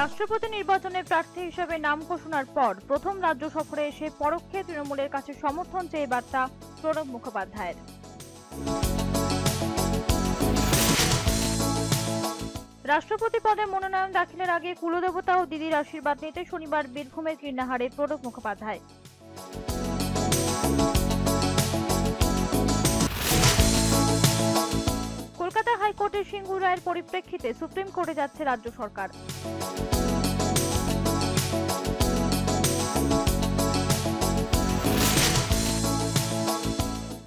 রাষ্ট্রপতি নির্বাচনে প্রার্থী হিসেবে নাম ঘোষণার পর প্রথম রাজ্য সফরে এসে পরোক্ষে তৃণমূলের কাছে সমর্থন চেয়ে বার্তা প্রণব মুখোপাধ্যায়ের। রাষ্ট্রপতি পদে মনোনয়ন দাখিলের আগে কুলদেবতা ও দিদির আশীর্বাদ নিতে শনিবার বীরভূমের কীর্ণাহারে প্রণব মুখোপাধ্যায়। কলকাতা হাইকোর্টের সিঙ্গুর রায়ের পরিপ্রেক্ষিতে সুপ্রিম কোর্টে যাচ্ছে রাজ্য সরকার।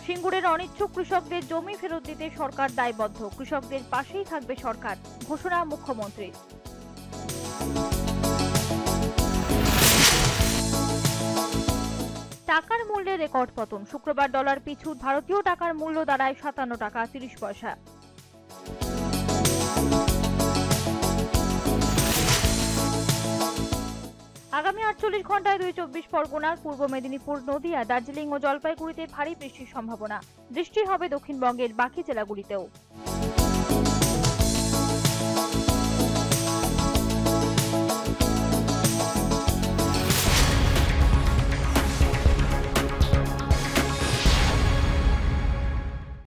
সিঙ্গুরের অনিচ্ছুক কৃষকদের জমি ফেরত দিতে সরকার দায়বদ্ধ, কৃষকদের পাশেই থাকবে সরকার, ঘোষণা মুখ্যমন্ত্রীর। টাকার মূল্যে রেকর্ড পতন, শুক্রবার ডলার পিছু ভারতীয় টাকার মূল্য দাঁড়ায় 57 টাকা 30 পয়সা। আগামী 48 ঘন্টায় 24 পরগনার, পূর্ব মেদিনীপুর, নদিয়া, দার্জিলিং ও জলপাইগুড়িতে ভারী বৃষ্টির সম্ভাবনা। বৃষ্টি হবে দক্ষিণবঙ্গের বাকি জেলাগুলিতেও।